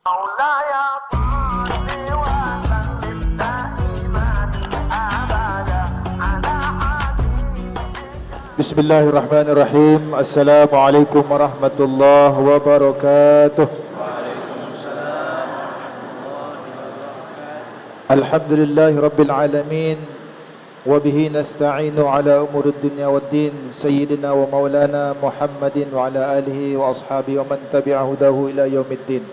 مولاي صل وسلم دائما ابدا على حبيبك. بسم الله الرحمن الرحيم. السلام عليكم ورحمة الله وبركاته. الحمد لله رب العالمين وبه نستعين على أمور الدنيا والدين سيدنا ومولانا محمد وعلى آله وأصحابه ومن تبع هداه إلى يوم الدين.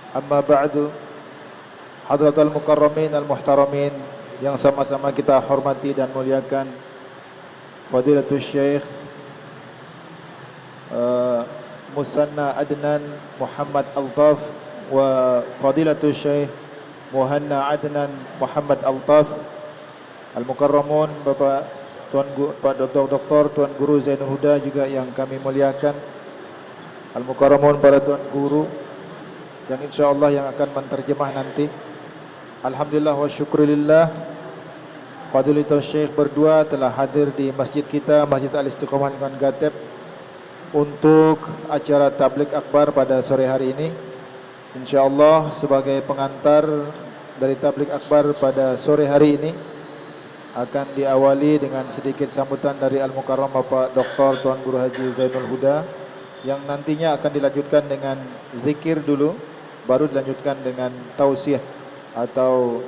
Amma ba'du, hadratal mukarramin al-muhtaramin yang sama-sama kita hormati dan muliakan, Fadilatul Syekh Musanna Adnan Muhammad Altaf wa Fadilatul Syekh Muhanna Adnan Muhammad Altaf, al-mukarramun Bapak Dr. Tuan Guru Zainul Huda juga yang kami muliakan, al-mukarramun para tuan guru yang insyaallah yang akan menterjemah nanti. Alhamdulillah wa syukurillah, Fadilatul Syekh berdua telah hadir di masjid kita, Masjid Al-Istiqomah Lingkungan Gatep, untuk acara tabligh akbar pada sore hari ini. Insyaallah sebagai pengantar dari tabligh akbar pada sore hari ini akan diawali dengan sedikit sambutan dari Al-Mukarram Bapak Dr. Tuan Guru Haji Zainul Huda, yang nantinya akan dilanjutkan dengan zikir dulu, baru dilanjutkan dengan tausiah atau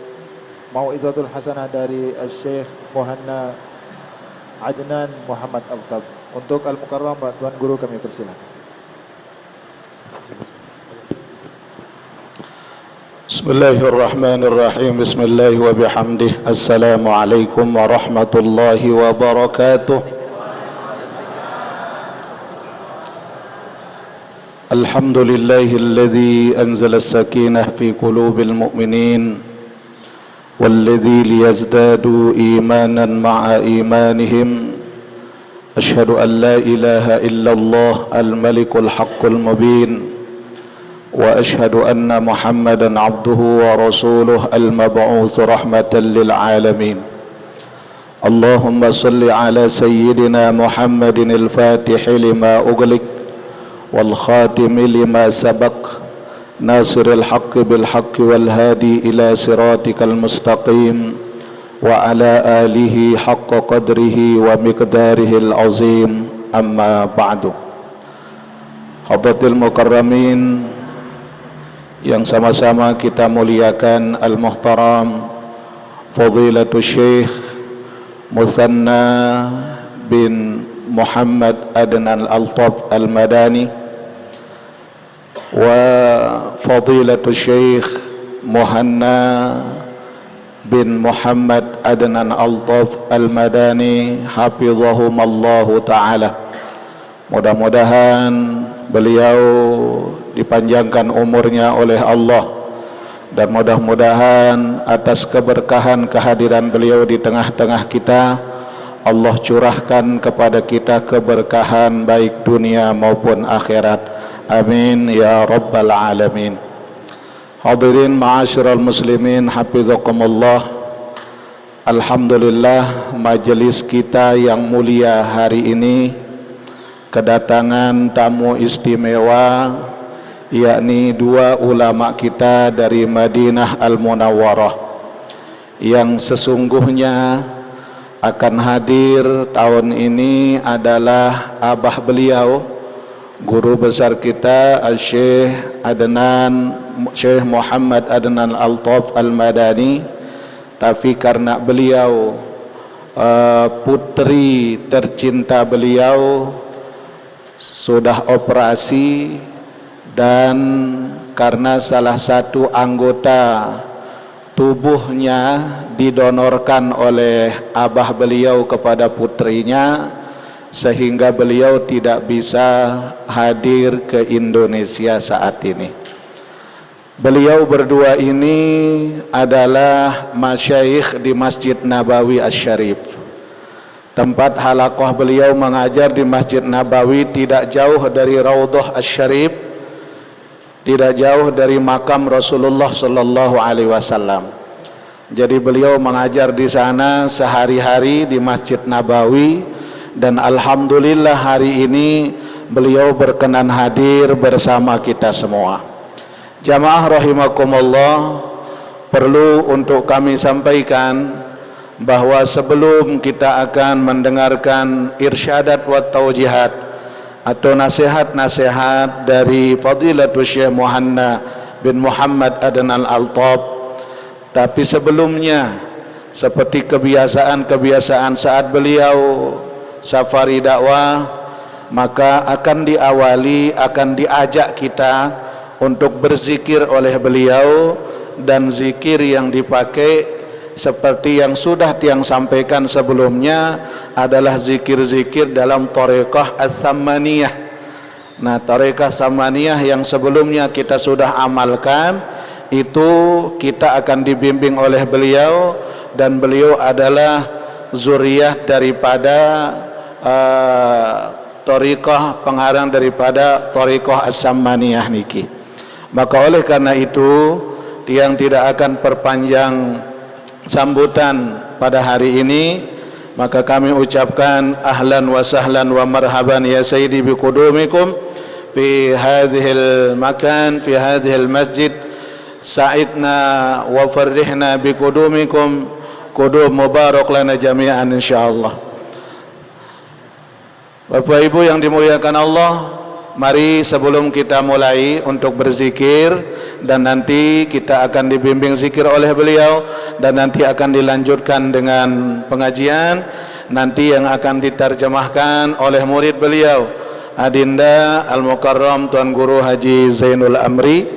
mau'izatul hasanah dari Syekh Muhanna Adnan Muhammad Altaf. Untuk Al-Mukarram Tuan Guru kami persilakan. Bismillahirrahmanirrahim. Bismillah wa bihamdih. Assalamualaikum warahmatullahi wabarakatuh. الحمد لله الذي أنزل السكينة في قلوب المؤمنين والذي ليزدادوا إيمانا مع إيمانهم. أشهد أن لا إله إلا الله الملك الحق المبين، وأشهد أن محمدا عبده ورسوله المبعوث رحمة للعالمين. اللهم صل على سيدنا محمد الفاتح لما أغلق والخاتم لما سبق ناصر الحق بالحق والهادي إلى صراطك المستقيم وعلى آله حق قدره ومقداره العظيم. أما بعد. Hadratil mukarramin yang sama-sama kita muliakan, Al-Muhtaram Fadilatul Syekh Musanna bin Muhammad Adnan Altaf Al-Madani wa Fadilatul Syekh Muhanna bin Muhammad Adnan Altaf Al-Madani hafizahumallahu ta'ala. Mudah-mudahan beliau dipanjangkan umurnya oleh Allah, dan mudah-mudahan atas keberkahan kehadiran beliau di tengah-tengah kita, Allah curahkan kepada kita keberkahan baik dunia maupun akhirat. Amin ya rabbal alamin. Hadirin ma'asyiral muslimin hafizakumullah. Alhamdulillah, majelis kita yang mulia hari ini kedatangan tamu istimewa, yakni dua ulama kita dari Madinah Al-Munawwarah, yang sesungguhnya akan hadir tahun ini adalah abah beliau, guru besar kita, Syekh Muhammad Adnan Altaf Al-Madani. Tapi karena beliau putri tercinta beliau sudah operasi, dan karena salah satu anggota tubuhnya didonorkan oleh abah beliau kepada putrinya, sehingga beliau tidak bisa hadir ke Indonesia saat ini. Beliau berdua ini adalah masyayikh di Masjid Nabawi Asy-Syarif. Tempat halaqah beliau mengajar di Masjid Nabawi tidak jauh dari Raudhah Asy-Syarif, tidak jauh dari makam Rasulullah sallallahu alaihi wasallam. Jadi beliau mengajar di sana sehari-hari di Masjid Nabawi, dan alhamdulillah hari ini beliau berkenan hadir bersama kita semua. Jamaah rahimakumullah, perlu untuk kami sampaikan bahwa sebelum kita akan mendengarkan irsyadat wa taujihat atau nasihat-nasihat dari Fadilatul Syekh Muhanna bin Muhammad Adnan Al-Altab, tapi sebelumnya seperti kebiasaan-kebiasaan saat beliau safari dakwah, maka akan diajak kita untuk berzikir oleh beliau, dan zikir yang dipakai seperti yang sudah Tiang sampaikan sebelumnya adalah zikir-zikir dalam Thariqah As-Samaniyah. Nah, Thariqah Samaniyah yang sebelumnya kita sudah amalkan, itu kita akan dibimbing oleh beliau, dan beliau adalah zuriyah daripada Thariqah, pengarang daripada Thariqah As-Samaniyah niki. Maka oleh karena itu Tiang tidak akan perpanjang sambutan pada hari ini, maka kami ucapkan ahlan wa sahlan wa marhaban ya sayyidi bi qudumikum fi hadhil makan, fi hadhil masjid. Sa'idna wa farrihna bi qudumikum, qudum mubarak lana jami'an insyaallah. Bapak Ibu yang dimuliakan Allah, mari sebelum kita mulai untuk berzikir, dan nanti kita akan dibimbing zikir oleh beliau, dan nanti akan dilanjutkan dengan pengajian nanti yang akan diterjemahkan oleh murid beliau, Adinda Al-Mukarram Tuan Guru Haji Zainul Amri.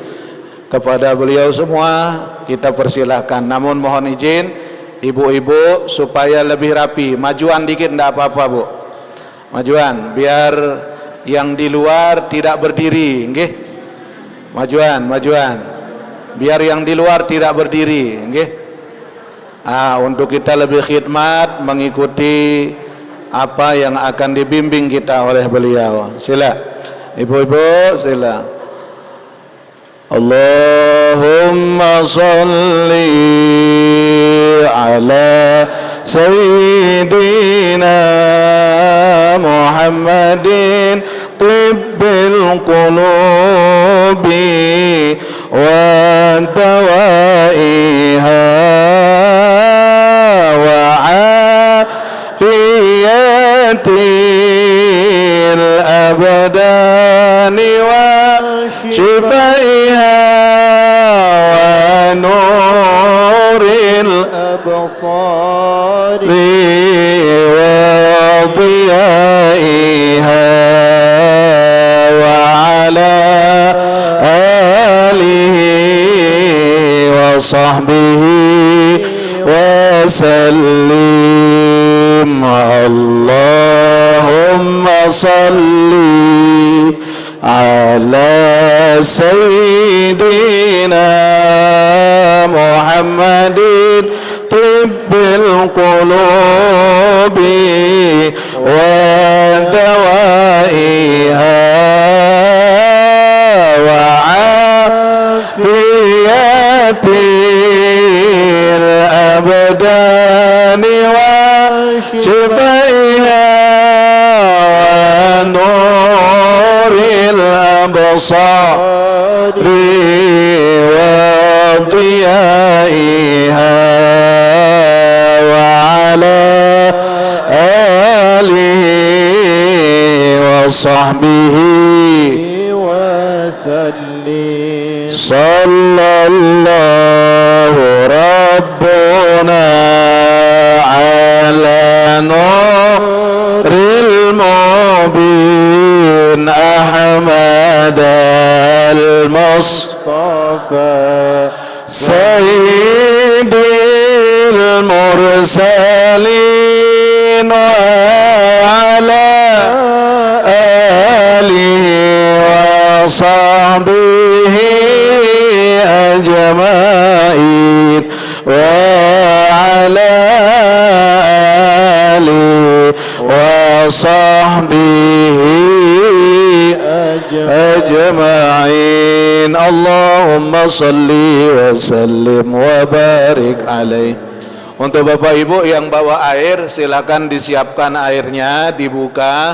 Kepada beliau semua kita persilahkan, namun mohon izin ibu-ibu supaya lebih rapi, majuan dikit enggak apa-apa Bu, majuan biar yang di luar tidak berdiri, nggih. Majuan, biar yang di luar tidak berdiri, nggih. Untuk kita lebih khidmat mengikuti apa yang akan dibimbing kita oleh beliau. Sila, ibu-ibu, sila. Allahumma salli ala Sayyidina Muhammadin tibbil qulubi wa dawaiha wa afiyatil abdani wa shifaiha wa nuril absari wa ضيائها وعلى آله وصحبه وسلم. اللهم صل على سيدنا محمد طب القلوب ودوائها وعافية الأبدان وشفائها ونور الأبصار وضيائها وعلى آله وصحبه وسلم. صلى الله ربنا على نور المبين أحمد المصطفى سيد المرسلين وعلى آله وصحبه أجمعين وعلى آله وصحبه أجمعين. اللهم صل وسلم وبارك عليه. Untuk Bapak Ibu yang bawa air, silakan disiapkan airnya, dibuka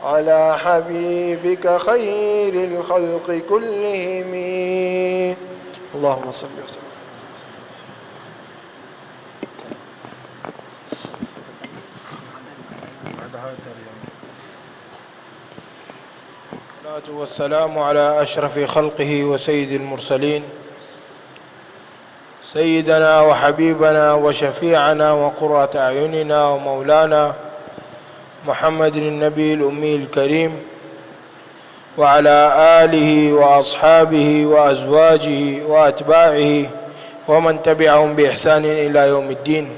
على حبيبك خير الخلق كلهم. اللهم صل وسلم. والصلاة والسلام على أشرف خلقه وسيد المرسلين سيدنا وحبيبنا وشفيعنا وقرة أعيننا ومولانا محمد النبي الأمي الكريم وعلى آله وأصحابه وأزواجه وأتباعه ومن تبعهم بإحسان إلى يوم الدين.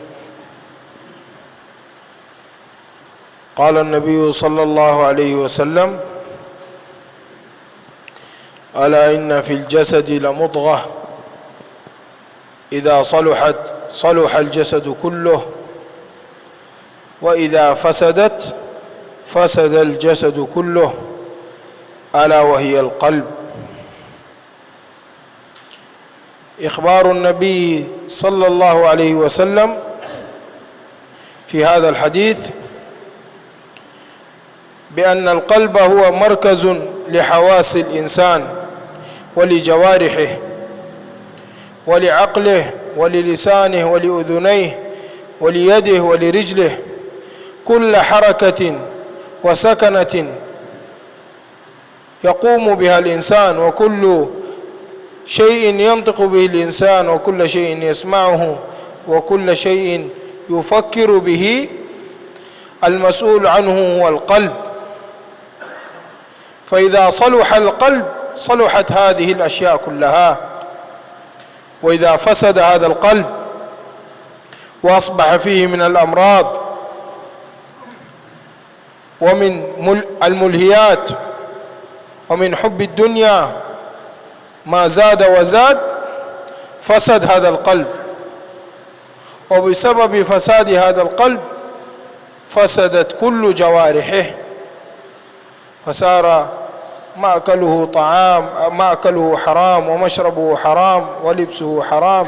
قال النبي صلى الله عليه وسلم: ألا إن في الجسد لمضغة إذا صلحت صلح الجسد كله وإذا فسدت فسد الجسد كله ألا وهي القلب. إخبار النبي صلى الله عليه وسلم في هذا الحديث بأن القلب هو مركز لحواس الإنسان ولجوارحه ولعقله وللسانه ولأذنيه وليده ولرجله. كل حركة وسكنة يقوم بها الإنسان وكل شيء ينطق به الإنسان وكل شيء يسمعه وكل شيء يفكر به المسؤول عنه هو القلب. فإذا صلح القلب صلحت هذه الأشياء كلها، وإذا فسد هذا القلب وأصبح فيه من الأمراض ومن الملهيات ومن حب الدنيا ما زاد وزاد، فسد هذا القلب. وبسبب فساد هذا القلب فسدت كل جوارحه، فصار مأكله حرام ومشربه حرام ولبسه حرام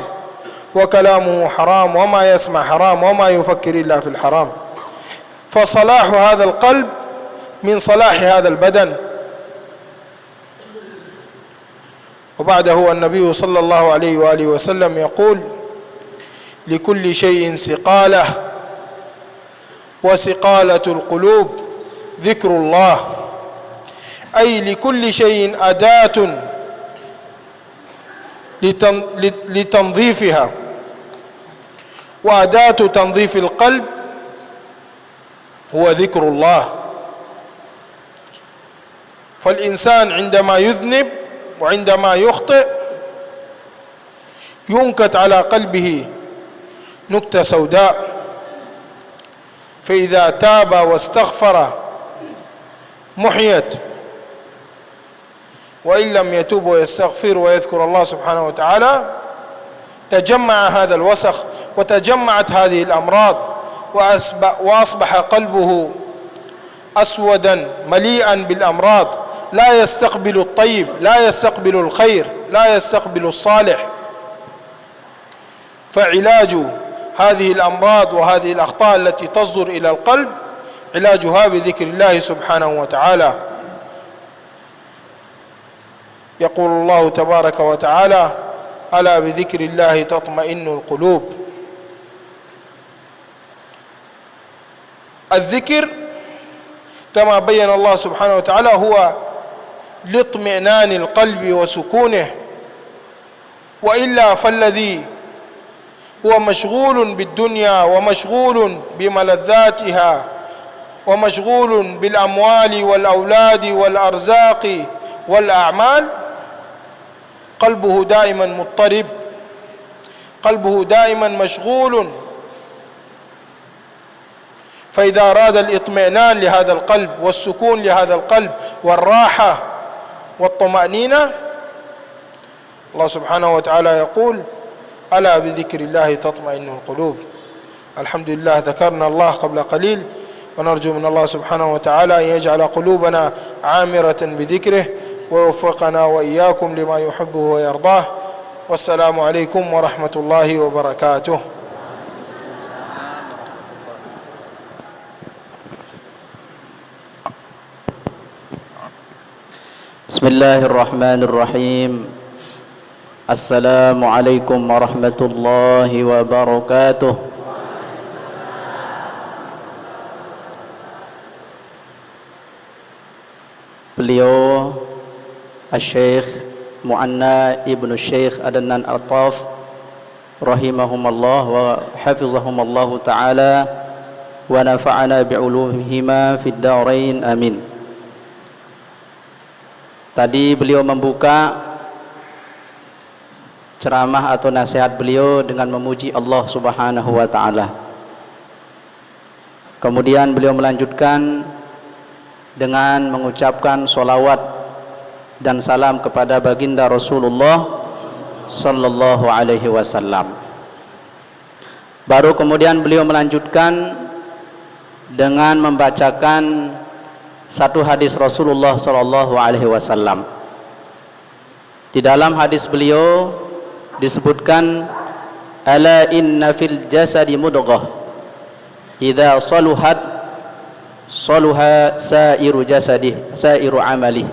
وكلامه حرام وما يسمع حرام وما يفكر إلا في الحرام. فصلاح هذا القلب من صلاح هذا البدن. وبعده النبي صلى الله عليه وآله وسلم يقول: لكل شيء سقالة وسقالة القلوب ذكر الله، أي لكل شيء أداة لتنظيفها، وأداة تنظيف القلب هو ذكر الله. فالإنسان عندما يذنب وعندما يخطئ ينكت على قلبه نكتة سوداء، فإذا تاب واستغفر محيت، وإن لم يتوب ويستغفر ويذكر الله سبحانه وتعالى تجمع هذا الوسخ وتجمعت هذه الأمراض وأصبح قلبه أسودا مليئا بالأمراض، لا يستقبل الطيب، لا يستقبل الخير، لا يستقبل الصالح. فعلاج هذه الأمراض وهذه الأخطاء التي تصدر إلى القلب علاجها بذكر الله سبحانه وتعالى. يقول الله تبارك وتعالى: ألا بذكر الله تطمئن القلوب. الذكر كما بين الله سبحانه وتعالى هو لاطمئنان القلب وسكونه، وإلا فالذي هو مشغول بالدنيا ومشغول بملذاتها ومشغول بالأموال والأولاد والأرزاق والأعمال قلبه دائما مضطرب، قلبه دائما مشغول. فإذا أراد الإطمئنان لهذا القلب والسكون لهذا القلب والراحة والطمأنينة، الله سبحانه وتعالى يقول: ألا بذكر الله تطمئن القلوب. الحمد لله ذكرنا الله قبل قليل، ونرجو من الله سبحانه وتعالى أن يجعل قلوبنا عامرة بذكره ويوفقنا وإياكم لما يحبه ويرضاه. والسلام عليكم ورحمة الله وبركاته. Bismillahirrahmanirrahim. Assalamualaikum warahmatullahi wabarakatuh. Beliau Asy-Syaikh Mu'anna Ibnu Syekh Adnan Altaf rahimahumallah wa hafizahumallah ta'ala wa nafa'ana bi'ulumihima fid darain amin. Tadi beliau membuka ceramah atau nasihat beliau dengan memuji Allah Subhanahu wa ta'ala. Kemudian beliau melanjutkan dengan mengucapkan sholawat dan salam kepada baginda Rasulullah sallallahu alaihi wasallam. Baru kemudian beliau melanjutkan dengan membacakan satu hadis Rasulullah sallallahu alaihi wasallam. Di dalam hadis beliau disebutkan, ala inna fil jasadi mudghah idza saluhat saluha sairu jasadih sairu amalih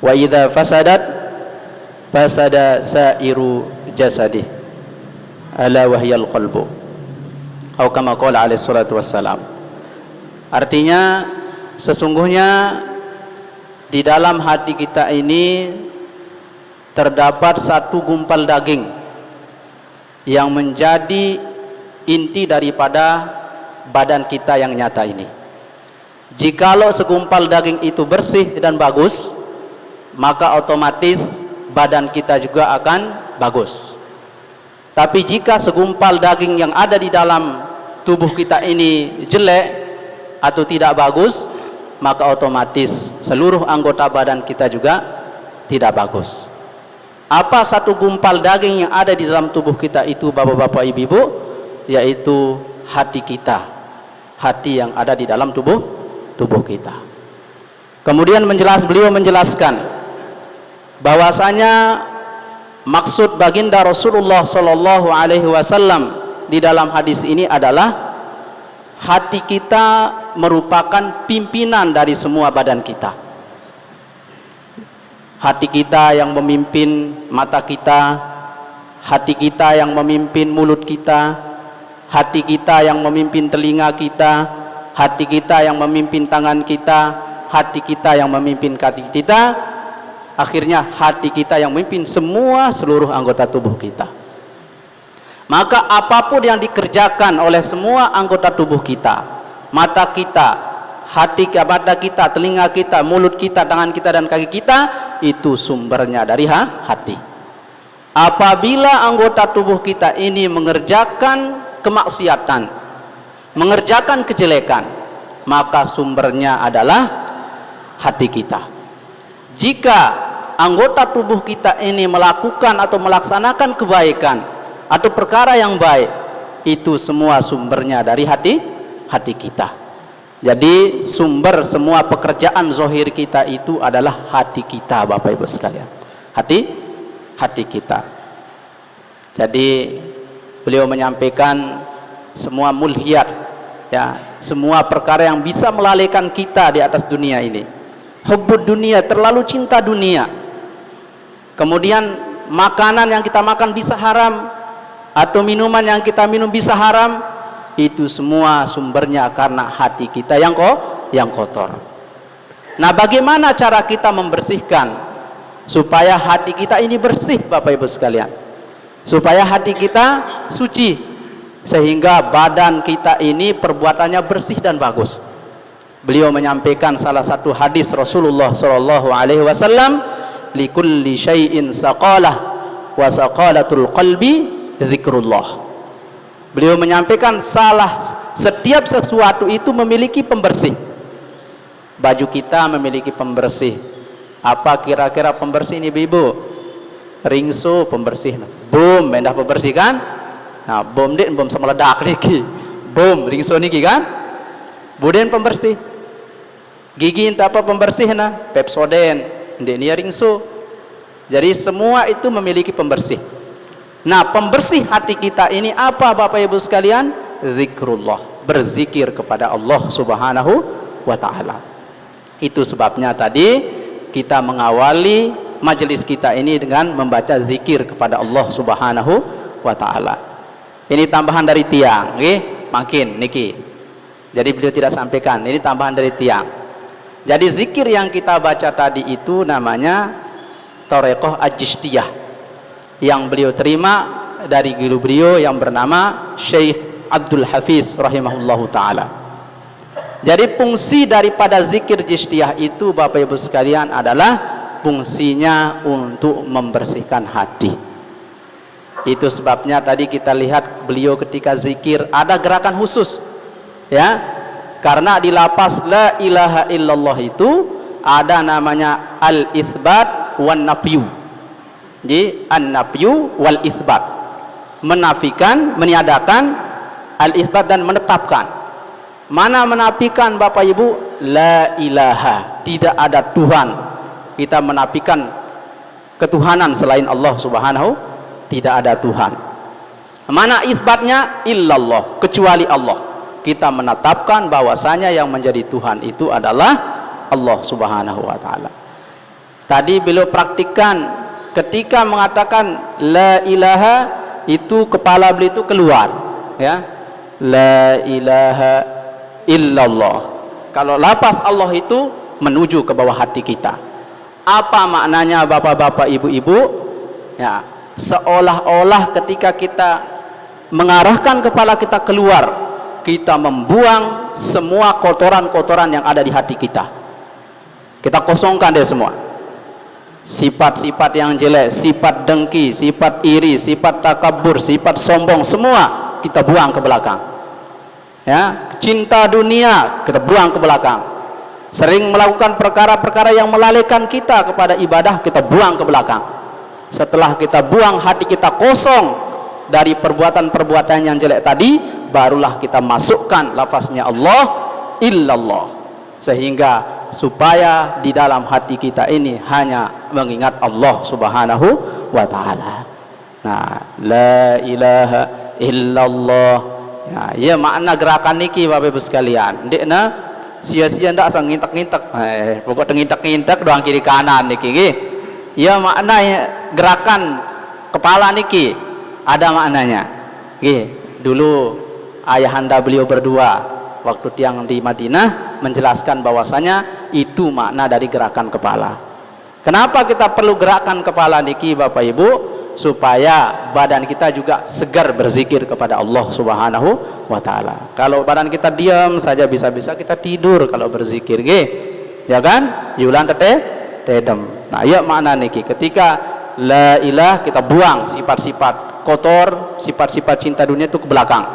wa idza fasadat fasada sairu jasadih ala wahyal qalbu atau kama qala alaihi salatu wassalam. Artinya sesungguhnya di dalam hati kita ini terdapat satu gumpal daging yang menjadi inti daripada badan kita yang nyata ini. Jikalau segumpal daging itu bersih dan bagus, maka otomatis badan kita juga akan bagus. Tapi jika segumpal daging yang ada di dalam tubuh kita ini jelek atau tidak bagus, maka otomatis seluruh anggota badan kita juga tidak bagus. Apa satu gumpal daging yang ada di dalam tubuh kita itu, bapak-bapak, ibu-ibu? Yaitu hati kita, hati yang ada di dalam tubuh kita. Kemudian beliau menjelaskan bahwasanya maksud baginda Rasulullah sallallahu alaihi wasallam di dalam hadis ini adalah hati kita merupakan pimpinan dari semua badan kita. Hati kita yang memimpin mata kita, hati kita yang memimpin mulut kita, hati kita yang memimpin telinga kita, hati kita yang memimpin tangan kita, hati kita yang memimpin kaki kita, akhirnya hati kita yang memimpin seluruh anggota tubuh kita. Maka apapun yang dikerjakan oleh semua anggota tubuh kita, mata kita, mata kita, telinga kita, mulut kita, tangan kita dan kaki kita, itu sumbernya dari hati. Apabila anggota tubuh kita ini mengerjakan kemaksiatan, mengerjakan kejelekan, maka sumbernya adalah hati kita. Jika anggota tubuh kita ini melakukan atau melaksanakan kebaikan atau perkara yang baik, itu semua sumbernya dari hati kita. Jadi sumber semua pekerjaan zahir kita itu adalah hati kita, Bapak Ibu sekalian. Hati kita. Jadi beliau menyampaikan semua mulhiyat, ya, semua perkara yang bisa melalaikan kita di atas dunia ini. Hubbud dunia, terlalu cinta dunia. Kemudian makanan yang kita makan bisa haram, atau minuman yang kita minum bisa haram. Itu semua sumbernya karena hati kita yang kotor. Nah, bagaimana cara kita membersihkan supaya hati kita ini bersih, Bapak Ibu sekalian? Supaya hati kita suci, sehingga badan kita ini perbuatannya bersih dan bagus. Beliau menyampaikan salah satu hadis Rasulullah sallallahu alaihi wasallam, likulli syai'in saqalah wa saqalatul qalbi zikrullah. Beliau menyampaikan setiap sesuatu itu memiliki pembersih. Baju kita memiliki pembersih. Apa kira-kira pembersih ini, Ibu? Ringso pembersih. Boom, mendah pembersih kan? Nah, bom dia bom sama ledak niki. Boom, ringso niki kan? Buden pembersih. Gigi entah apa pembersih nah, Pepsodent, ini ringso. Jadi semua itu memiliki pembersih. Nah, pembersih hati kita ini apa, Bapak Ibu sekalian? Zikrullah, berzikir kepada Allah Subhanahu wa ta'ala. Itu sebabnya tadi kita mengawali majelis kita ini dengan membaca zikir kepada Allah Subhanahu wa taala. Ini tambahan dari tiang, nggih, makin niki. Jadi beliau tidak sampaikan, ini tambahan dari tiang. Jadi zikir yang kita baca tadi itu namanya Thariqah Al-Chistiyah yang beliau terima dari guru beliau yang bernama Syekh Abdul Hafiz rahimahullahu taala. Jadi fungsi daripada zikir Chistiyah itu Bapak Ibu sekalian adalah fungsinya untuk membersihkan hati. Itu sebabnya tadi kita lihat beliau ketika zikir ada gerakan khusus, ya, karena di lapas la ilaha illallah itu ada namanya al-isbat wan nafyu. Jadi an-nafyu wal isbat, menafikan, meniadakan, al-isbat dan menetapkan. Mana menafikan Bapak Ibu? La ilaha, tidak ada Tuhan. Kita menafikan ketuhanan selain Allah Subhanahu, tidak ada Tuhan. Mana isbatnya? Illallah, kecuali Allah. Kita menetapkan bahwasanya yang menjadi Tuhan itu adalah Allah Subhanahu wa taala. Tadi beliau praktikkan ketika mengatakan la ilaha, itu kepala beliau itu keluar, ya. La ilaha illallah. Kalau lafaz Allah itu menuju ke bawah hati kita. Apa maknanya Bapak-bapak, Ibu-ibu? Ya, seolah-olah ketika kita mengarahkan kepala kita keluar, kita membuang semua kotoran-kotoran yang ada di hati kita. Kita kosongkan deh semua. Sifat-sifat yang jelek, sifat dengki, sifat iri, sifat takabur, sifat sombong, semua kita buang ke belakang. Ya, cinta dunia kita buang ke belakang. Sering melakukan perkara-perkara yang melalaikan kita kepada ibadah, kita buang ke belakang. Setelah kita buang, hati kita kosong dari perbuatan-perbuatan yang jelek tadi, barulah kita masukkan lafaznya Allah illallah, sehingga supaya di dalam hati kita ini hanya mengingat Allah Subhanahu wa taala. Nah, la ilaha illallah. Ya, makna gerakan niki Bapak Ibu sekalian. Ndekna sia-sia ndak asal ngintek-ngintek. Pokok ngintek-ngintek doang kiri kanan niki nggih. Ya, makna gerakan kepala niki ada maknanya. Nggih, dulu ayahanda beliau berdua waktu tiang di Madinah menjelaskan bahwasanya itu makna dari gerakan kepala. Kenapa kita perlu gerakan kepala niki Bapak Ibu? Supaya badan kita juga segar berzikir kepada Allah Subhanahu wa taala. Kalau badan kita diam saja, bisa-bisa kita tidur kalau berzikir nggih. Ya kan? Yulan tedem. Nah, ya makna niki ketika la ilah kita buang sifat-sifat kotor, sifat-sifat cinta dunia itu ke belakang.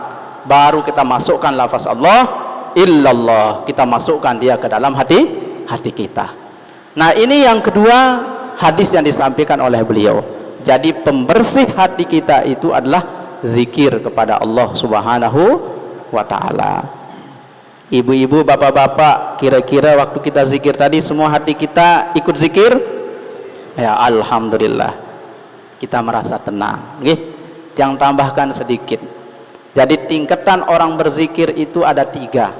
Baru kita masukkan lafaz Allah illallah, kita masukkan dia ke dalam hati kita. Nah, ini yang kedua hadis yang disampaikan oleh beliau. Jadi pembersih hati kita itu adalah zikir kepada Allah Subhanahu wa taala. Ibu-ibu, bapak-bapak, kira-kira waktu kita zikir tadi semua hati kita ikut zikir? Ya, alhamdulillah. Kita merasa tenang, nggih. Yang tambahkan sedikit. Jadi tingkatan orang berzikir itu ada 3.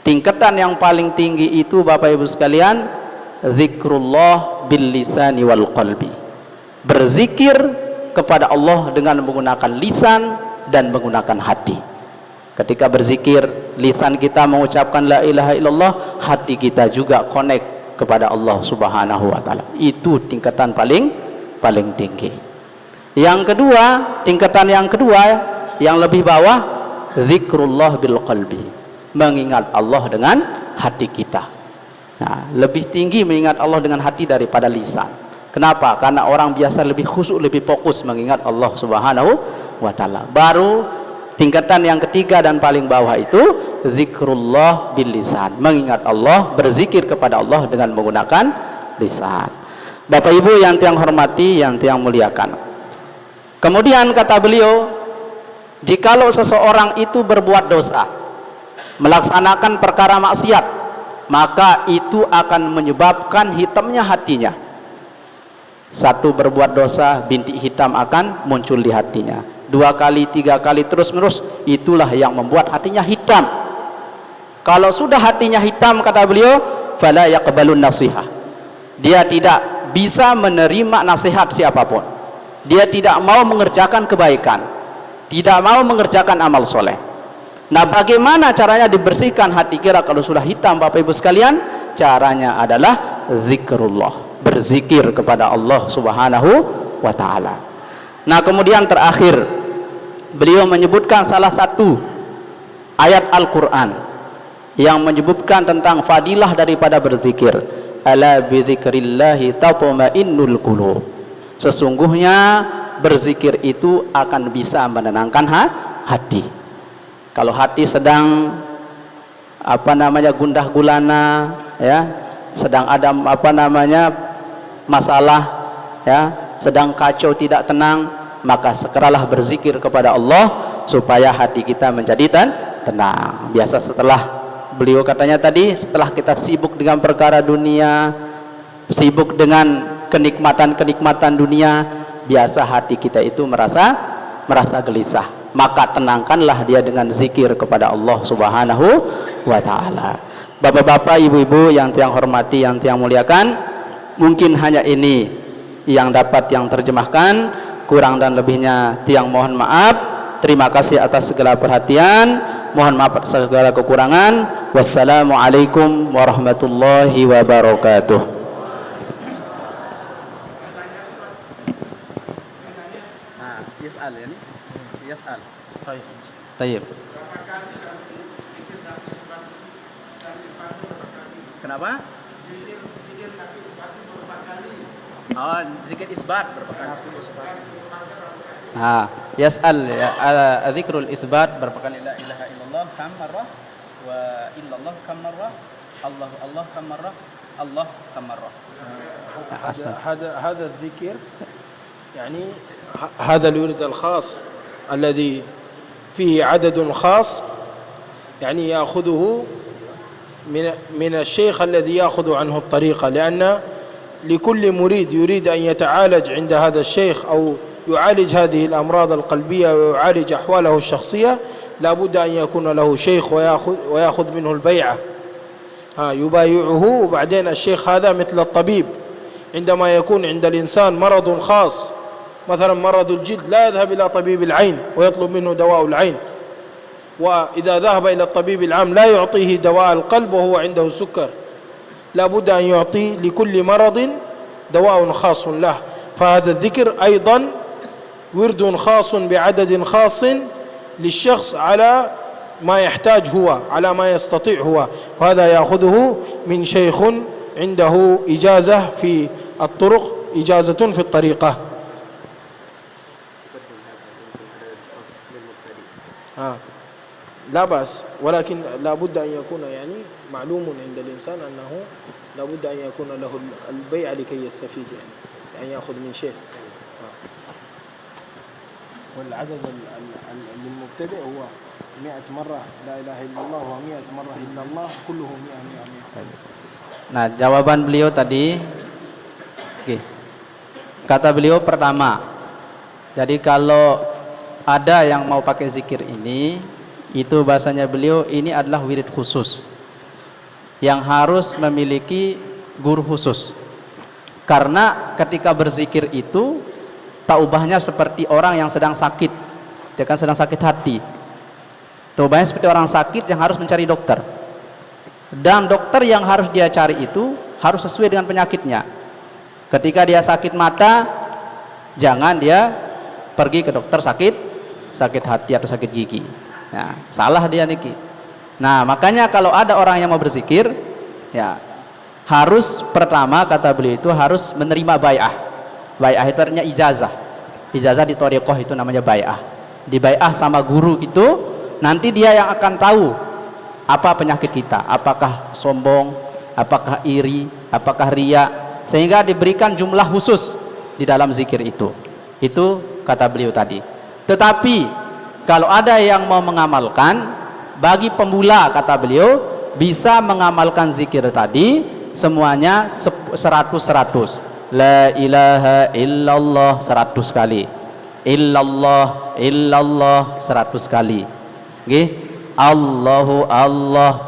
Tingkatan yang paling tinggi itu Bapak Ibu sekalian, zikrullah bil lisani wal qalbi. Berzikir kepada Allah dengan menggunakan lisan dan menggunakan hati. Ketika berzikir, lisan kita mengucapkan la ilaha illallah, hati kita juga connect kepada Allah Subhanahu wa taala. Itu tingkatan paling tinggi. Yang kedua, tingkatan yang kedua yang lebih bawah, zikrullah bil qalbi. Mengingat Allah dengan hati kita. Nah, lebih tinggi mengingat Allah dengan hati daripada lisan. Kenapa? Karena orang biasa lebih khusyuk, lebih fokus mengingat Allah Subhanahu wa taala. Baru tingkatan yang ketiga dan paling bawah itu zikrullah bil lisan. Mengingat Allah, berzikir kepada Allah dengan menggunakan lisan. Bapak Ibu yang tiang hormati, yang tiang muliakan. Kemudian kata beliau, jikalau seseorang itu berbuat dosa, melaksanakan perkara maksiat, maka itu akan menyebabkan hitamnya hatinya. Satu, berbuat dosa, bintik hitam akan muncul di hatinya. 2 kali, 3 kali, terus-menerus, itulah yang membuat hatinya hitam. Kalau sudah hatinya hitam, kata beliau, fala yaqbalun nasihah, dia tidak bisa menerima nasihat siapapun, dia tidak mau mengerjakan kebaikan, tidak mau mengerjakan amal soleh. Nah, bagaimana caranya dibersihkan hati kita kalau sudah hitam, Bapak Ibu sekalian? Caranya adalah zikrullah, berzikir kepada Allah Subhanahu wa ta'ala. Nah, kemudian terakhir beliau menyebutkan salah satu ayat Al-Quran yang menyebutkan tentang fadilah daripada berzikir. Ala bidzikrillahi tatma'innul qulub. Sesungguhnya berzikir itu akan bisa menenangkan hati. Kalau hati sedang gundah gulana, ya, sedang ada masalah, ya, sedang kacau tidak tenang, maka segeralah berzikir kepada Allah supaya hati kita menjadi tenang. Biasa setelah beliau katanya tadi, setelah kita sibuk dengan perkara dunia, sibuk dengan kenikmatan-kenikmatan dunia, biasa hati kita itu merasa gelisah, maka tenangkanlah dia dengan zikir kepada Allah Subhanahu wa ta'ala. Bapak-bapak, ibu-ibu yang tiang hormati, yang tiang muliakan, mungkin hanya ini yang dapat yang terjemahkan, kurang dan lebihnya tiang mohon maaf. Terima kasih atas segala perhatian, mohon maaf atas segala kekurangan. Wassalamualaikum warahmatullahi wabarakatuh. Yas'al ya nih? Yas'al. Tayyib. Kenapa? Oh, zikir isbat berapa kali? Yas'al ya, dzikrul isbat berapa kali? La ilaha illallah kam marrah wa illallah kam marrah, Allah kam marrah, Allah kam marrah. هذا الذكر يعني هذا الورد الخاص الذي فيه عدد خاص، يعني يأخذه من الشيخ الذي يأخذ عنه الطريقة، لأن لكل مريد يريد أن يتعالج عند هذا الشيخ أو يعالج هذه الأمراض القلبية ويعالج أحواله الشخصية، لا بد أن يكون له شيخ ويأخذ منه البيعة، يبايعه. وبعدين الشيخ هذا مثل الطبيب، عندما يكون عند الإنسان مرض خاص، مثلا مرض الجلد، لا يذهب إلى طبيب العين ويطلب منه دواء العين، وإذا ذهب إلى الطبيب العام لا يعطيه دواء القلب وهو عنده سكر، لا بد أن يعطي لكل مرض دواء خاص له. فهذا الذكر أيضا ورد خاص بعدد خاص للشخص على ما يحتاج هو، على ما يستطيع هو، وهذا يأخذه من شيخ عنده إجازة في الطرق، إجازة في الطريقة. لا بأس، ولكن لا بد أن يكون يعني معلوم عند الإنسان أنه لا بد أن يكون له البيع لكي يستفيد، يعني يأخذ من شيء. والعدد للمبتدئ هو 100 مرة لا إله إلا الله و100 مرة إلا الله، كله 100. Nah, jawaban beliau tadi, kata beliau pertama, jadi kalau ada yang mau pakai zikir ini, itu bahasanya beliau ini adalah wirid khusus yang harus memiliki guru khusus, karena ketika berzikir itu taubahnya seperti orang yang sedang sakit, dia kan sedang sakit hati, taubahnya seperti orang sakit yang harus mencari dokter, dan dokter yang harus dia cari itu harus sesuai dengan penyakitnya. Ketika dia sakit mata, jangan dia pergi ke dokter sakit hati atau sakit gigi. Nah, salah dia niki. Nah, makanya kalau ada orang yang mau berzikir, ya harus pertama kata beliau itu harus menerima bai'ah. Bai'ah itu artinya ijazah. Ijazah di thariqah itu namanya bai'ah. Di bai'ah sama guru itu, nanti dia yang akan tahu apa penyakit kita, apakah sombong, apakah iri, apakah riya, sehingga diberikan jumlah khusus di dalam zikir itu. Itu kata beliau tadi. Tetapi kalau ada yang mau mengamalkan, bagi pemula kata beliau bisa mengamalkan zikir tadi semuanya 100. La ilaha illallah 100 kali, illallah 100 kali, Allahu Allah,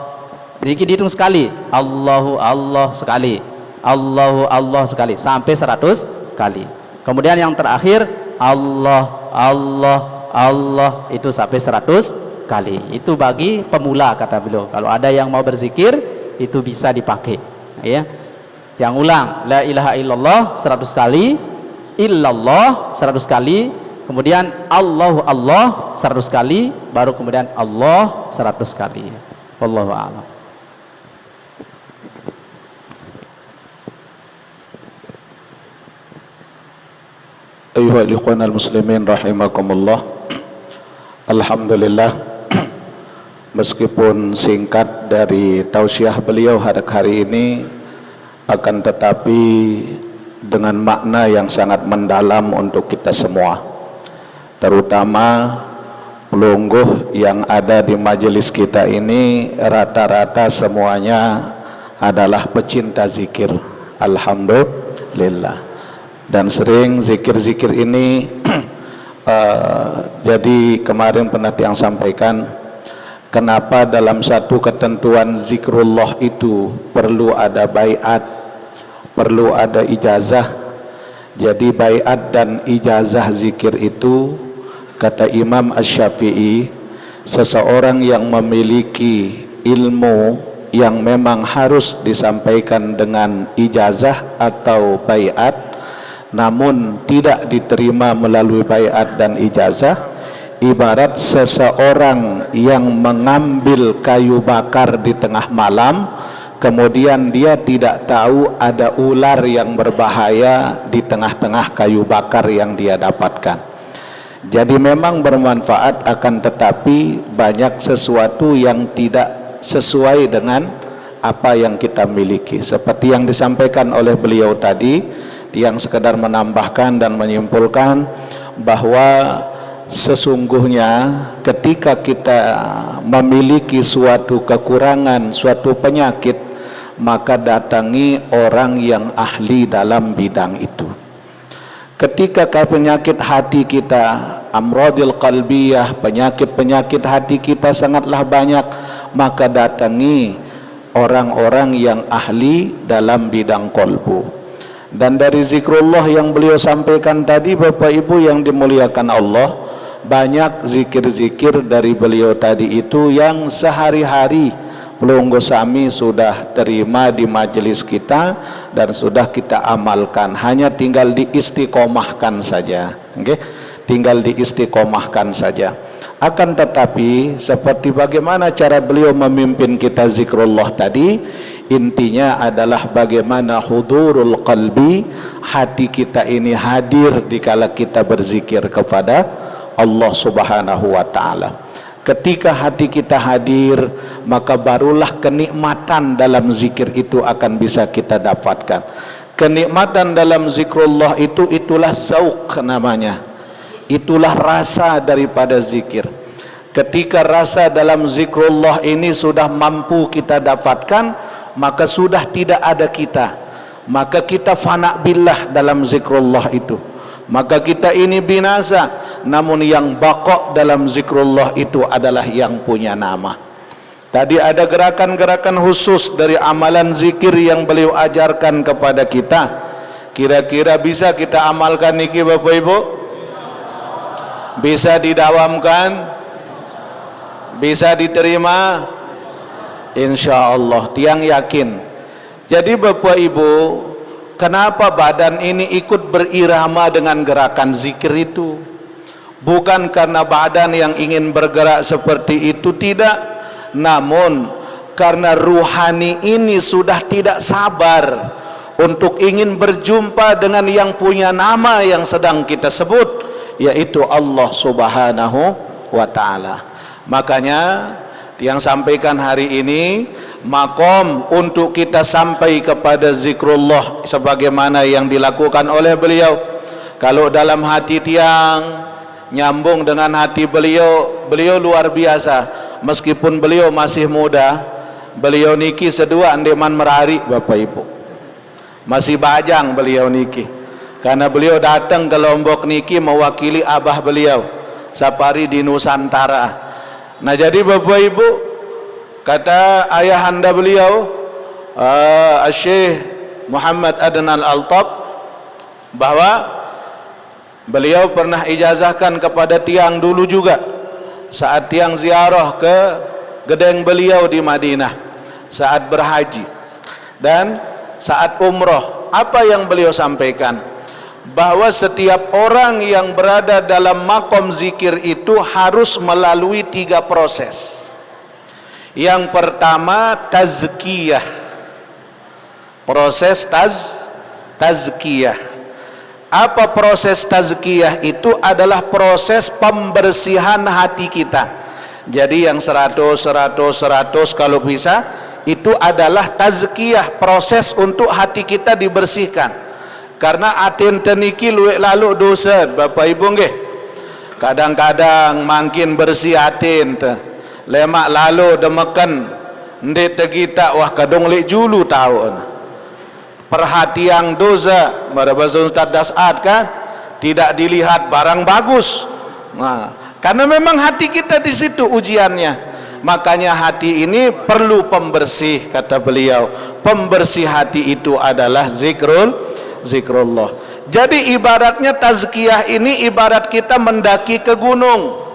jadi dihitung sekali, Allahu Allah sekali, Allahu Allah sekali sampai 100 kali. Kemudian yang terakhir Allah Allah Allah itu sampai 100 kali. Itu bagi pemula kata beliau. Kalau ada yang mau berzikir itu bisa dipakai, ya. Yang ulang la ilaha illallah 100 kali, illallah 100 kali, kemudian Allahu Allah 100 kali, baru kemudian Allah 100 kali. Wallahu a'lam. Ayuhal ikhwanal muslimin rahimakumullah. Alhamdulillah, meskipun singkat dari tausiah beliau hari ini, akan tetapi dengan makna yang sangat mendalam untuk kita semua, terutama pelungguh yang ada di majelis kita ini rata-rata semuanya adalah pecinta zikir. Alhamdulillah. Dan sering zikir-zikir ini jadi kemarin pernah yang sampaikan, kenapa dalam satu ketentuan zikrullah itu perlu ada baiat, perlu ada ijazah. Jadi baiat dan ijazah zikir itu, kata Imam Asy-Syafi'i, seseorang yang memiliki ilmu yang memang harus disampaikan dengan ijazah atau baiat, namun tidak diterima melalui baiat dan ijazah, ibarat seseorang yang mengambil kayu bakar di tengah malam, kemudian dia tidak tahu ada ular yang berbahaya di tengah-tengah kayu bakar yang dia dapatkan. Jadi memang bermanfaat, akan tetapi banyak sesuatu yang tidak sesuai dengan apa yang kita miliki. Seperti yang disampaikan oleh beliau tadi, yang sekedar menambahkan dan menyimpulkan bahwa sesungguhnya ketika kita memiliki suatu kekurangan, suatu penyakit, maka datangi orang yang ahli dalam bidang itu. Ketika penyakit hati kita, amradil qalbiyah, penyakit-penyakit hati kita sangatlah banyak, maka datangi orang-orang yang ahli dalam bidang kolbu. Dan dari zikrullah yang beliau sampaikan tadi, Bapak Ibu yang dimuliakan Allah, banyak zikir-zikir dari beliau tadi itu yang sehari-hari pelungguh sami sudah terima di majelis kita dan sudah kita amalkan. Hanya tinggal diistiqomahkan saja, okay? Tinggal diistiqomahkan saja. Akan tetapi seperti bagaimana cara beliau memimpin kita zikrullah tadi, intinya adalah bagaimana hudurul qalbi, hati kita ini hadir dikala kita berzikir kepada Allah Subhanahu wa taala. Ketika hati kita hadir, maka barulah kenikmatan dalam zikir itu akan bisa kita dapatkan. Kenikmatan dalam zikrullah itu, itulah zauq namanya. Itulah rasa daripada zikir. Ketika rasa dalam zikrullah ini sudah mampu kita dapatkan, maka sudah tidak ada kita, maka kita fana billah dalam zikrullah itu, maka kita ini binasa. Namun yang baqa dalam zikrullah itu adalah yang punya nama. Tadi ada gerakan-gerakan khusus dari amalan zikir yang beliau ajarkan kepada kita. Kira-kira bisa kita amalkan niki Bapak Ibu? Bisa didawamkan? Bisa diterima? Insya Allah, tiang yakin. Jadi Bapak Ibu, kenapa badan ini ikut berirama dengan gerakan zikir itu? Bukan karena badan yang ingin bergerak seperti itu, tidak. Namun karena ruhani ini sudah tidak sabar untuk ingin berjumpa dengan yang punya nama yang sedang kita sebut, yaitu Allah Subhanahu wa ta'ala. Makanya yang sampaikan hari ini, makom untuk kita sampai kepada zikrullah sebagaimana yang dilakukan oleh beliau. Kalau dalam hati tiang nyambung dengan hati beliau, beliau luar biasa. Meskipun beliau masih muda, beliau niki sedua andeman merari Bapak Ibu, masih bajang beliau niki, karena beliau datang ke Lombok niki mewakili abah beliau Sapari di Nusantara. Nah jadi Bapak Ibu, kata ayahanda beliau, Syekh Muhammad Adnan Al-Altab bahwa beliau pernah ijazahkan kepada tiang dulu juga saat tiang ziarah ke gedeng beliau di Madinah saat berhaji dan saat umroh. Apa yang beliau sampaikan? Bahwa setiap orang yang berada dalam makom zikir itu harus melalui 3 proses. Yang pertama tazkiyah, proses tazkiyah. Apa proses tazkiyah itu? Adalah proses pembersihan hati kita. Jadi yang 100 kalau bisa, itu adalah tazkiyah, proses untuk hati kita dibersihkan. Karena atin teniki luwek lalu dosa Bapak Ibu nggih. Kadang-kadang makin bersih atin te. Lemak lalu demekan ndek tegita wah kadung lek julu tahun. Perhatian dosa bahasa Ustaz Das'ad kan tidak dilihat barang bagus. Nah, karena memang hati kita di situ ujiannya. Makanya hati ini perlu pembersih kata beliau. Pembersih hati itu adalah zikrullah. Jadi ibaratnya tazkiyah ini ibarat kita mendaki ke gunung.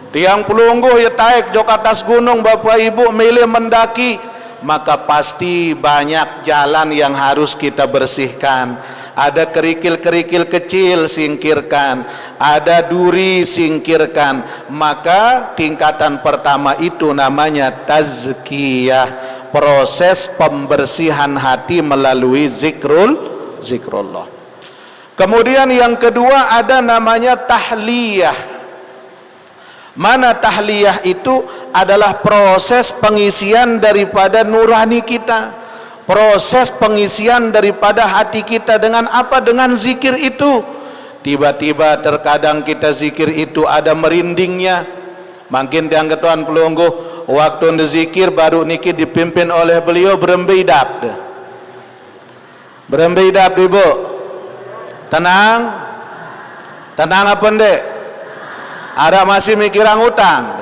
Tiang pelungguh ya taik jok atas gunung Bapak Ibu milih mendaki, maka pasti banyak jalan yang harus kita bersihkan. Ada kerikil-kerikil kecil singkirkan, ada duri singkirkan. Maka tingkatan pertama itu namanya tazkiyah, proses pembersihan hati melalui zikrullah. Kemudian yang kedua ada namanya tahliyah. Mana tahliyah itu? Adalah proses pengisian daripada nurani kita, proses pengisian daripada hati kita dengan apa? Dengan zikir itu. Tiba-tiba terkadang kita zikir itu ada merindingnya. Makin dianggap Tuhan pelungguh waktu zikir baru niki dipimpin oleh beliau berembeidap. Berembeidap Ibu. Tenang apa ndek? Ada masih mikiran utang?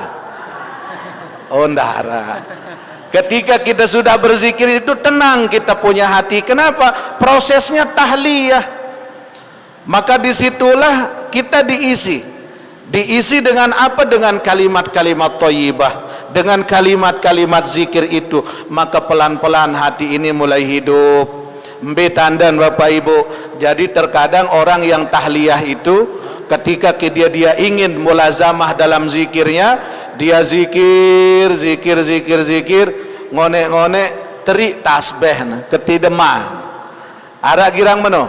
Oh ndara. Ketika kita sudah berzikir itu tenang kita punya hati. Kenapa? Prosesnya tahliyah. Maka disitulah kita diisi dengan apa? Dengan kalimat-kalimat thayyibah, dengan kalimat-kalimat zikir itu. Maka pelan-pelan hati ini mulai hidup. Mbetandan Bapak Ibu. Jadi terkadang orang yang tahliyah itu ketika dia ingin mulazamah dalam zikirnya, dia zikir, ngone terik tasbih ketideman. Ada girang meno?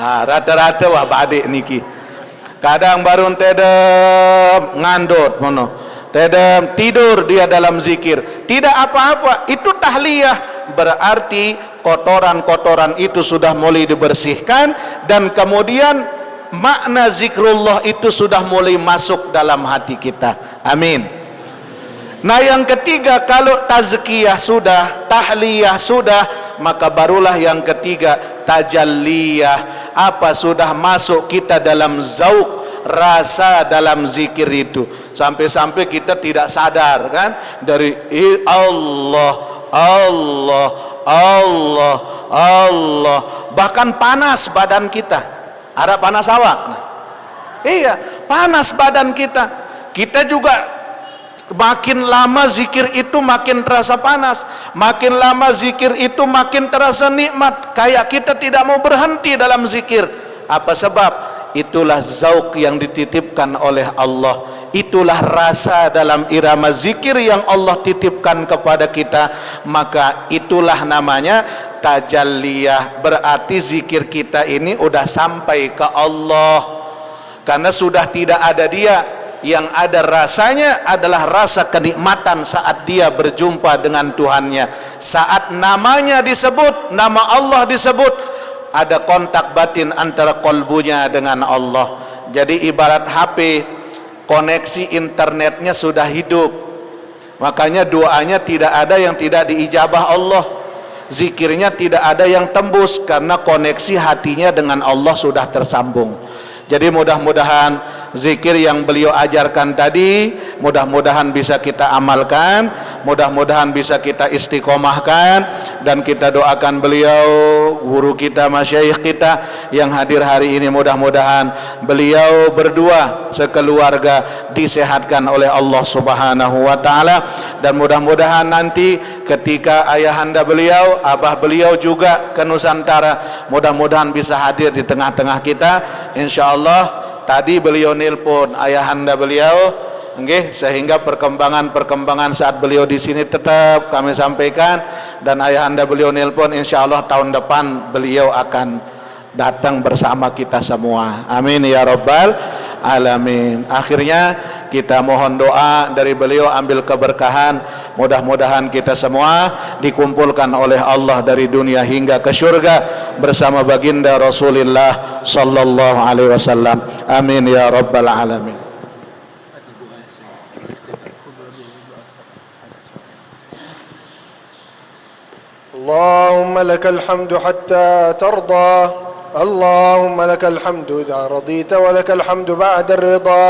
Rata-rata wah badik niki. Kadang baru tedem ngandot meno. Tedem tidur dia dalam zikir. Tidak apa-apa, itu tahliyah. Berarti kotoran-kotoran itu sudah mulai dibersihkan dan kemudian makna zikrullah itu sudah mulai masuk dalam hati kita. Amin. Nah yang ketiga, kalau tazkiyah sudah, tahliyah sudah, maka barulah yang ketiga tajalliyah. Apa? Sudah masuk kita dalam zauq, rasa dalam zikir itu. Sampai-sampai kita tidak sadar kan, dari Allah, bahkan panas badan kita. Ada panas awak? Nah, iya, panas badan kita. Kita juga makin lama zikir itu makin terasa panas, makin lama zikir itu makin terasa nikmat. Kayak kita tidak mau berhenti dalam zikir. Apa sebab? Itulah zauq yang dititipkan oleh Allah. Itulah rasa dalam irama zikir yang Allah titipkan kepada kita. Maka itulah namanya tajalliyah. Berarti zikir kita ini udah sampai ke Allah. Karena sudah tidak ada dia. Yang ada rasanya adalah rasa kenikmatan saat dia berjumpa dengan Tuhannya. Saat namanya disebut, nama Allah disebut, ada kontak batin antara kolbunya dengan Allah. Jadi ibarat HP, koneksi internetnya sudah hidup. Makanya doanya tidak ada yang tidak diijabah Allah. Zikirnya tidak ada yang tembus karena koneksi hatinya dengan Allah sudah tersambung. Jadi mudah-mudahan zikir yang beliau ajarkan tadi mudah-mudahan bisa kita amalkan. mudah-mudahan bisa kita istiqomahkan, dan kita doakan beliau, guru kita, masyayikh kita yang hadir hari ini, mudah-mudahan beliau berdua sekeluarga disehatkan oleh Allah Subhanahu wa taala, dan mudah-mudahan nanti ketika ayahanda beliau, abah beliau juga ke Nusantara, mudah-mudahan bisa hadir di tengah-tengah kita insyaallah. Tadi beliau nelpon ayahanda beliau, nggih, sehingga perkembangan saat beliau di sini tetap kami sampaikan, dan ayahanda beliau nelpon insyaallah tahun depan beliau akan datang bersama kita semua. Amin ya rabbal alamin. Akhirnya kita mohon doa dari beliau, ambil keberkahan, mudah-mudahan kita semua dikumpulkan oleh Allah dari dunia hingga ke surga bersama baginda Rasulullah sallallahu alaihi wasallam. Amin ya rabbal alamin. اللهم لك الحمد حتى ترضى، اللهم لك الحمد إذا رضيت ولك الحمد بعد الرضا.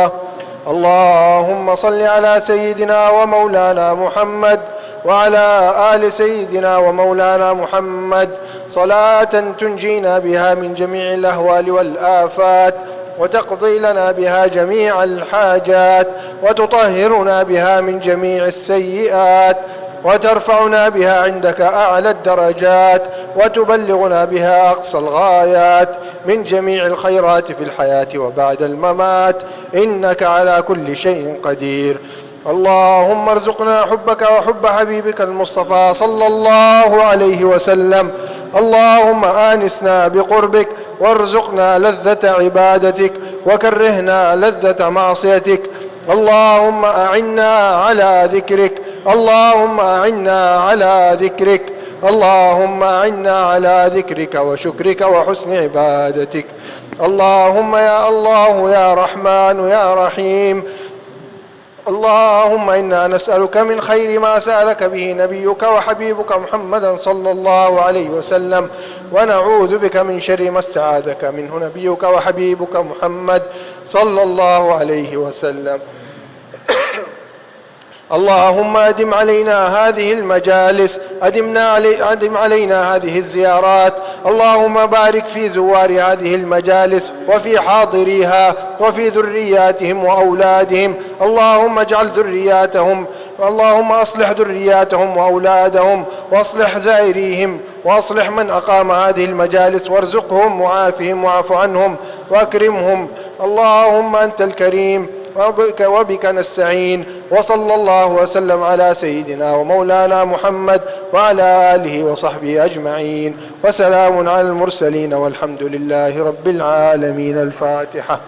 اللهم صل على سيدنا ومولانا محمد وعلى آل سيدنا ومولانا محمد صلاة تنجينا بها من جميع الأهوال والآفات، وتقضي لنا بها جميع الحاجات، وتطهرنا بها من جميع السيئات، وترفعنا بها عندك أعلى الدرجات، وتبلغنا بها أقصى الغايات من جميع الخيرات في الحياة وبعد الممات، إنك على كل شيء قدير. اللهم ارزقنا حبك وحب حبيبك المصطفى صلى الله عليه وسلم. اللهم آنسنا بقربك، وارزقنا لذة عبادتك، وكرهنا لذة معصيتك. اللهم أعنا على ذكرك، اللهم أعنا على ذكرك، اللهم أعنا على ذكرك وشكرك وحسن عبادتك. اللهم يا الله يا رحمن يا رحيم، اللهم إنا نسألك من خير ما سألك به نبيك وحبيبك محمدا صلى الله عليه وسلم، ونعوذ بك من شر ما استعاذك منه نبيك وحبيبك محمد صلى الله عليه وسلم. اللهم أدم علينا هذه المجالس، أدم علينا هذه الزيارات. اللهم بارك في زوار هذه المجالس وفي حاضريها وفي ذرياتهم وأولادهم. اللهم اجعل ذرياتهم، اللهم أصلح ذرياتهم وأولادهم، وأصلح زائريهم، وأصلح من أقام هذه المجالس، وارزقهم وعافهم واعف عنهم وأكرمهم. اللهم أنت الكريم وبك نستعين. وصلى الله وسلم على سيدنا ومولانا محمد وعلى آله وصحبه أجمعين، وسلام على المرسلين والحمد لله رب العالمين. الفاتحة.